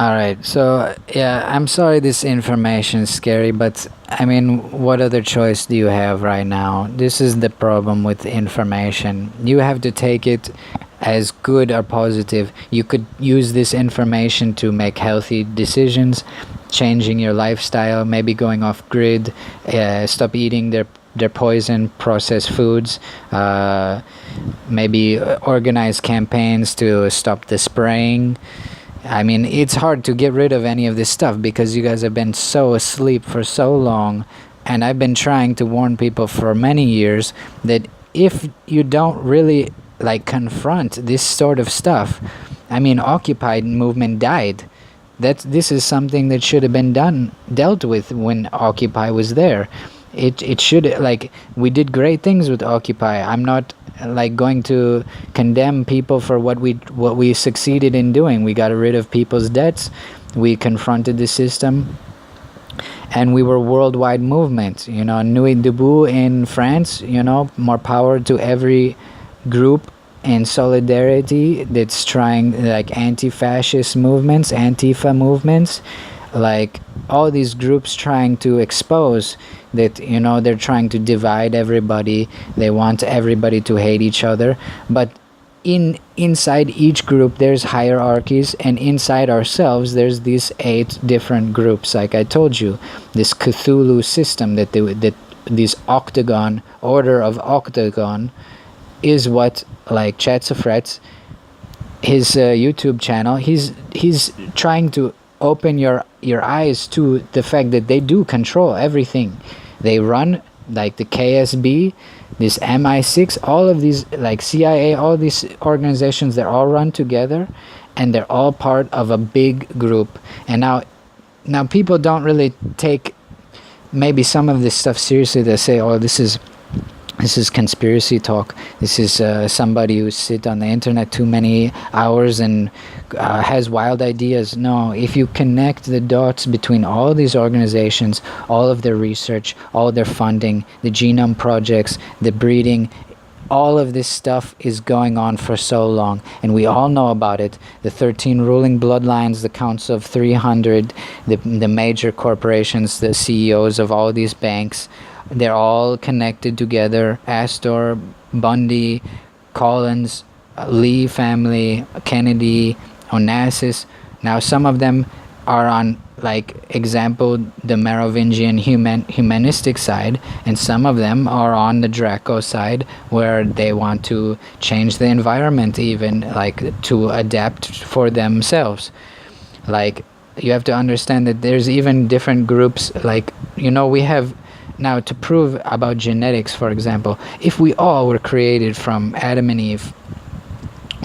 All right. So, yeah, I'm sorry this information is scary, but I mean, what other choice do you have right now? This is the problem with information. You have to take it as good or positive. You could use this information to make healthy decisions, changing your lifestyle, maybe going off grid, stop eating their poison processed foods, maybe organize campaigns to stop the spraying. I mean, it's hard to get rid of any of this stuff because you guys have been so asleep for so long. And I've been trying to warn people for many years that if you don't really like confront this sort of stuff, I mean, Occupy movement died. This is something that should have been dealt with when Occupy was there. It should, like, we did great things with Occupy. I'm not like going to condemn people for what we succeeded in doing. We got rid of people's debts, we confronted the system, and we were worldwide movement. Nuit Debout in France, more power to every group in solidarity that's trying, like anti-fascist movements, Antifa movements, like all these groups trying to expose that they're trying to divide everybody. They want everybody to hate each other, but inside each group there's hierarchies, and inside ourselves there's these 8 different groups. Like I told you, this Cthulhu system that this octagon order of octagon is what, like Chatsafretz, his YouTube channel, he's trying to open your eyes to the fact that they do control everything. They run, like the KSB, this MI6, all of these, like CIA, all these organizations, they're all run together, and they're all part of a big group. And now people don't really take maybe some of this stuff seriously. They say, oh, this is conspiracy talk. This is somebody who sit on the internet too many hours and has wild ideas. No, if you connect the dots between all these organizations, all of their research, all their funding, the genome projects, the breeding, all of this stuff is going on for so long, and we all know about it. The 13 ruling bloodlines, the Council of 300, the major corporations, the CEOs of all these banks, they're all connected together. Astor, Bundy, Collins, Lee family, Kennedy, Onassis. Now some of them are on, like, example, the Merovingian humanistic side, and some of them are on the Draco side, where they want to change the environment, even like to adapt for themselves. Like, you have to understand that there's even different groups. Like, we have now, to prove about genetics, for example, if we all were created from Adam and Eve,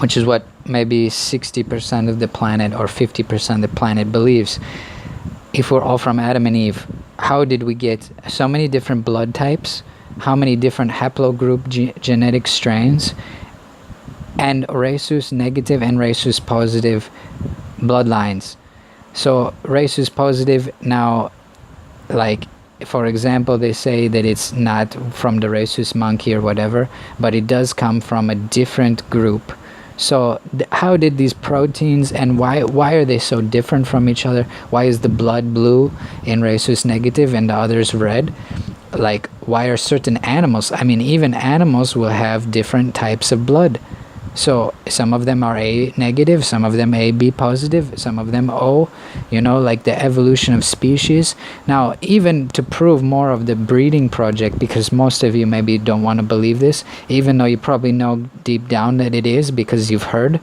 which is what maybe 60% of the planet or 50% of the planet believes, if we're all from Adam and Eve, how did we get so many different blood types, how many different haplogroup genetic strains, and rhesus negative and rhesus positive bloodlines? So rhesus positive, now, like, for example, they say that it's not from the rhesus monkey or whatever, but it does come from a different group. So how did these proteins, and why are they so different from each other? Why is the blood blue in rhesus negative and the others red? Like, why are certain animals, I mean, even animals will have different types of blood. So some of them are A negative, some of them AB positive, some of them O, like the evolution of species. Now, even to prove more of the breeding project, because most of you maybe don't want to believe this, even though you probably know deep down that it is because you've heard.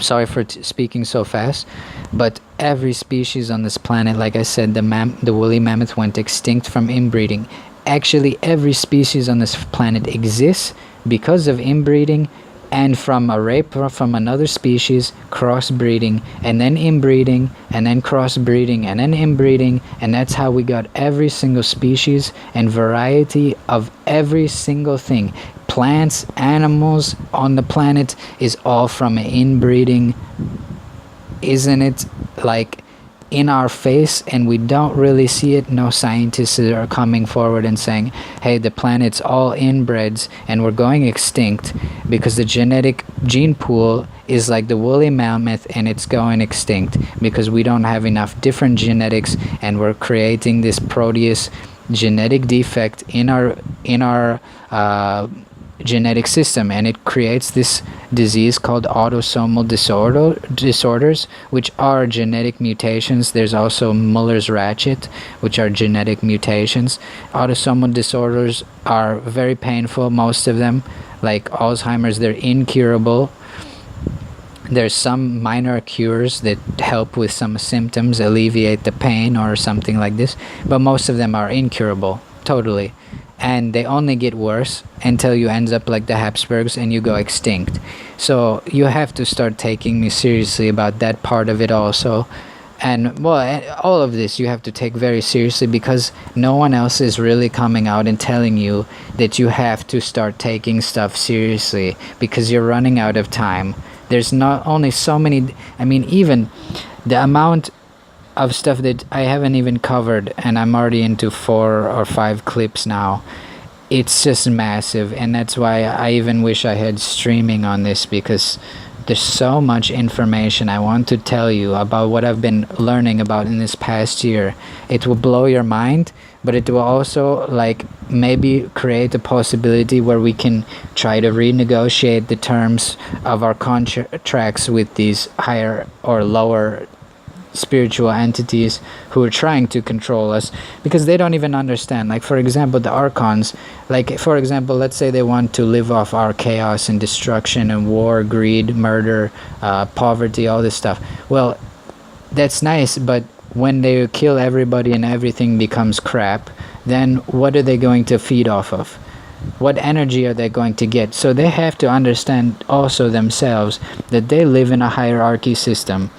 Sorry for speaking so fast, but every species on this planet, like I said, the woolly mammoth went extinct from inbreeding. Actually, every species on this planet exists because of inbreeding, and from a rape from another species, crossbreeding, and then inbreeding, and then crossbreeding, and then inbreeding, and that's how we got every single species and variety of every single thing. Plants, animals on the planet is all from inbreeding. Isn't it, like, in our face and we don't really see it. No scientists are coming forward and saying, hey, the planet's all inbreds and we're going extinct because the genetic gene pool is like the woolly mammoth and it's going extinct because we don't have enough different genetics and we're creating this Proteus genetic defect in our genetic system, and it creates this disease called autosomal disorders, which are genetic mutations. There's also Muller's ratchet, which are genetic mutations. Autosomal disorders are very painful, most of them, like Alzheimer's. They're incurable. There's some minor cures that help with some symptoms, alleviate the pain or something like this, but most of them are incurable, totally. And they only get worse until you end up like the Habsburgs and you go extinct. So you have to start taking me seriously about that part of it also. And well, all of this you have to take very seriously because no one else is really coming out and telling you that you have to start taking stuff seriously because you're running out of time. There's not only so many, I mean, even the amount of stuff that I haven't even covered, and I'm already into 4 or 5 clips now. It's just massive, and that's why I even wish I had streaming on this, because there's so much information I want to tell you about what I've been learning about in this past year. It will blow your mind, but it will also like maybe create a possibility where we can try to renegotiate the terms of our contracts with these higher or lower spiritual entities who are trying to control us, because they don't even understand. Like, for example, the archons, like, for example, let's say they want to live off our chaos and destruction and war, greed, murder, poverty, all this stuff. Well, that's nice, but when they kill everybody and everything becomes crap, then what are they going to feed off of? What energy are they going to get? So they have to understand also themselves that they live in a hierarchy system.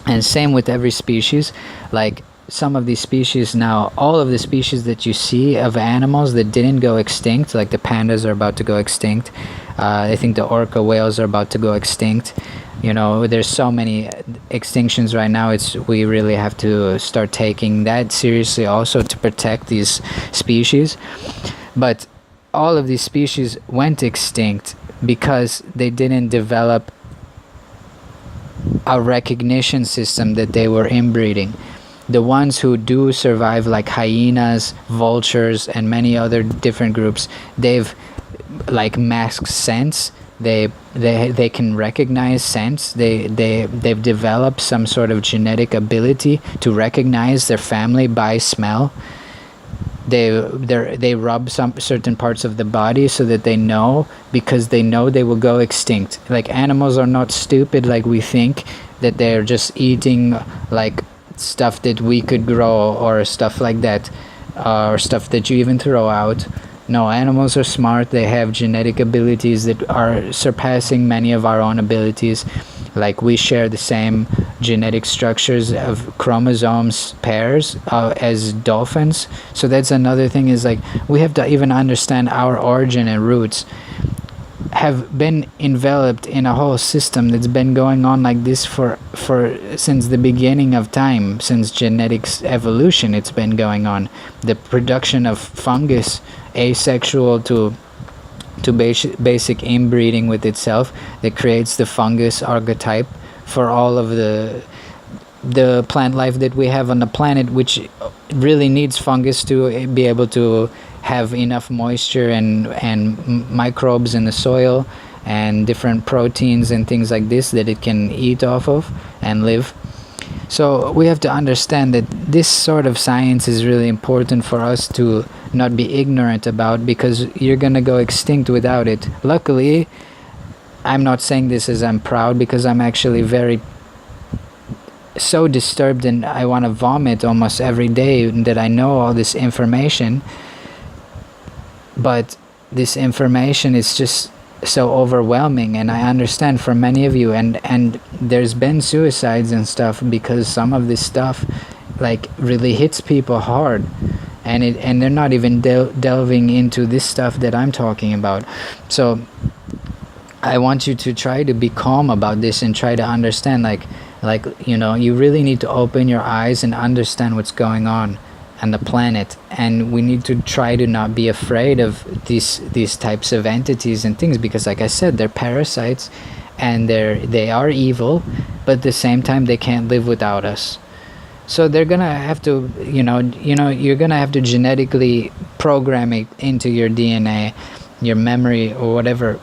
And same with every species. Like, some of these species now, all of the species that you see of animals that didn't go extinct, like the pandas are about to go extinct. I think the orca whales are about to go extinct. You know, there's so many extinctions right now. We really have to start taking that seriously also to protect these species. But all of these species went extinct because they didn't develop a recognition system that they were inbreeding. The ones who do survive, like hyenas, vultures, and many other different groups, they've like masked sense. They can recognize sense. They've developed some sort of genetic ability to recognize their family by smell. They rub some certain parts of the body so that they know, because they know they will go extinct. Like, animals are not stupid like we think, that they're just eating like stuff that we could grow or stuff like that, or stuff that you even throw out. No, animals are smart. They have genetic abilities that are surpassing many of our own abilities. Like, we share the same genetic structures of chromosomes pairs as dolphins. So that's another thing, is like, we have to even understand our origin and roots have been enveloped in a whole system that's been going on like this for since the beginning of time. Since genetics evolution, it's been going on. The production of fungus, asexual to basic inbreeding with itself, that creates the fungus archetype for all of the plant life that we have on the planet, which really needs fungus to be able to have enough moisture and microbes in the soil and different proteins and things like this that it can eat off of and live. So we have to understand that this sort of science is really important for us to not be ignorant about, because you're gonna go extinct without it. Luckily, I'm not saying this as I'm proud, because I'm actually very so disturbed and I want to vomit almost every day that I know all this information. But this information is just so overwhelming, and I understand for many of you, and there's been suicides and stuff because some of this stuff like really hits people hard, and they're not even delving into this stuff that I'm talking about. So I want you to try to be calm about this and try to understand, like, Like, you really need to open your eyes and understand what's going on the planet, and we need to try to not be afraid of these types of entities and things, because like I said, they're parasites, and they are evil, but at the same time they can't live without us. So they're gonna have to, you're gonna have to genetically program it into your DNA, your memory, or whatever.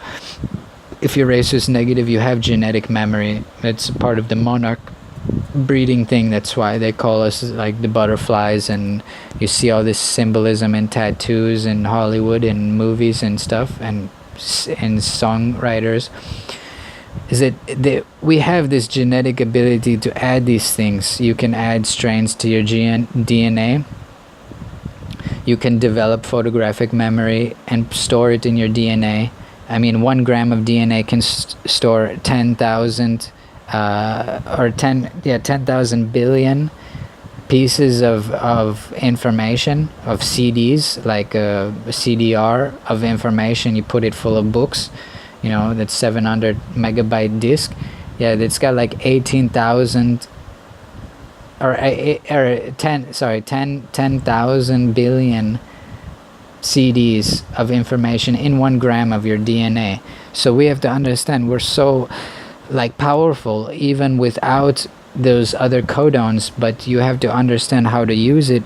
If your race is negative, you have genetic memory. It's part of the monarch breeding thing. That's why they call us like the butterflies, and you see all this symbolism in tattoos in Hollywood and movies and stuff, and songwriters, is that we have this genetic ability to add these things. You can add strains to your DNA. You can develop photographic memory and store it in your DNA. I mean, 1 gram of DNA can store 10,000 10,000 billion pieces of information, of CDs, like a CDR of information. You put it full of books, that's 700 megabyte disk. Yeah, it's got like 18,000 or 10,000 billion CDs of information in 1 gram of your DNA. So we have to understand we're so like powerful even without those other codons, but you have to understand how to use it,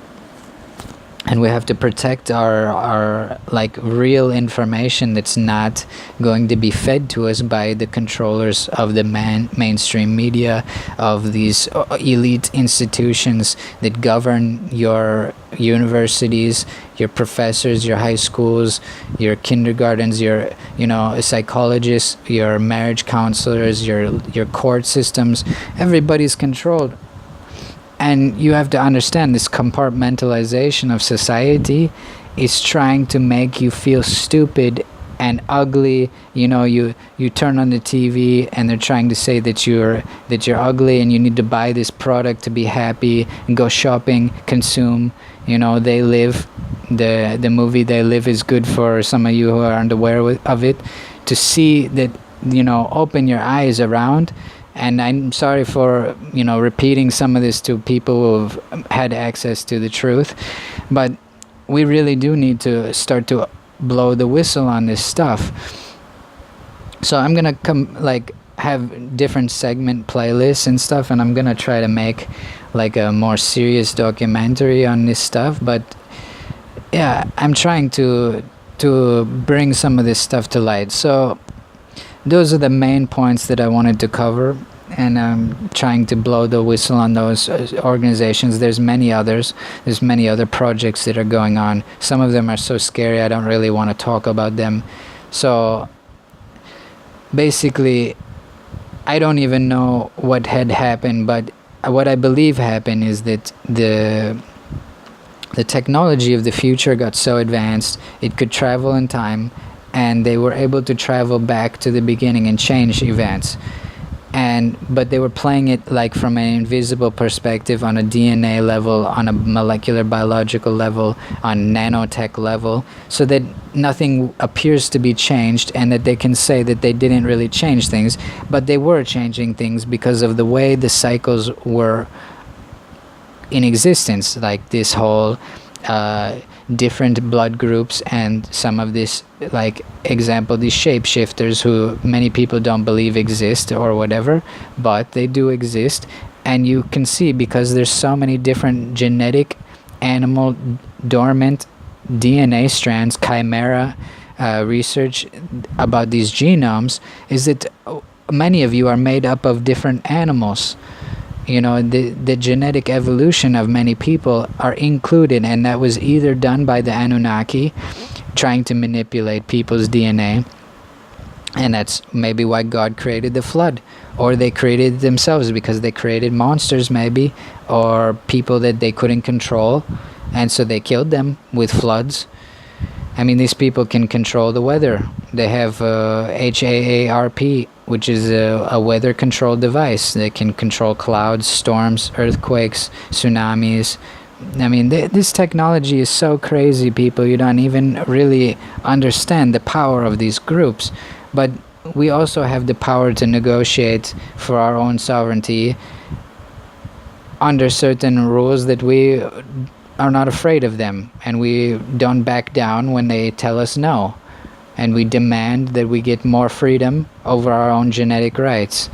and we have to protect our like real information that's not going to be fed to us by the controllers of the mainstream media, of these elite institutions that govern your universities, your professors, your high schools, your kindergartens, your psychologists, your marriage counselors, your court systems. Everybody's controlled. And you have to understand this compartmentalization of society is trying to make you feel stupid and ugly. You turn on the TV and they're trying to say that you're ugly and you need to buy this product to be happy and go shopping, consume. They Live, the movie They Live is good for some of you who aren't aware of it, to see that, open your eyes around. And I'm sorry for repeating some of this to people who've had access to the truth, but we really do need to start to blow the whistle on this stuff. So I'm gonna have different segment playlists and stuff, and I'm gonna try to make like a more serious documentary on this stuff. But yeah, I'm trying to bring some of this stuff to light. So those are the main points that I wanted to cover, and I'm trying to blow the whistle on those organizations. There's many others. There's many other projects that are going on. Some of them are so scary I don't really want to talk about them. So basically, I don't even know what had happened, but what I believe happened is that the technology of the future got so advanced it could travel in time, and they were able to travel back to the beginning and change events. But they were playing it like from an invisible perspective, on a DNA level, on a molecular biological level, on nanotech level, so that nothing appears to be changed, and that they can say that they didn't really change things, but they were changing things because of the way the cycles were in existence, like this whole different blood groups, and some of this, like example, these shapeshifters who many people don't believe exist or whatever, but they do exist. And you can see, because there's so many different genetic, animal, dormant DNA strands, chimera research about these genomes, is that many of you are made up of different animals. The genetic evolution of many people are included, and that was either done by the Anunnaki trying to manipulate people's DNA, and that's maybe why God created the flood, or they created it themselves because they created monsters maybe, or people that they couldn't control, and so they killed them with floods. I mean, these people can control the weather. They have HAARP, which is a weather control device. They can control clouds, storms, earthquakes, tsunamis. I mean, this technology is so crazy, people. You don't even really understand the power of these groups. But we also have the power to negotiate for our own sovereignty under certain rules that we are not afraid of them, and we don't back down when they tell us no, and we demand that we get more freedom over our own genetic rights.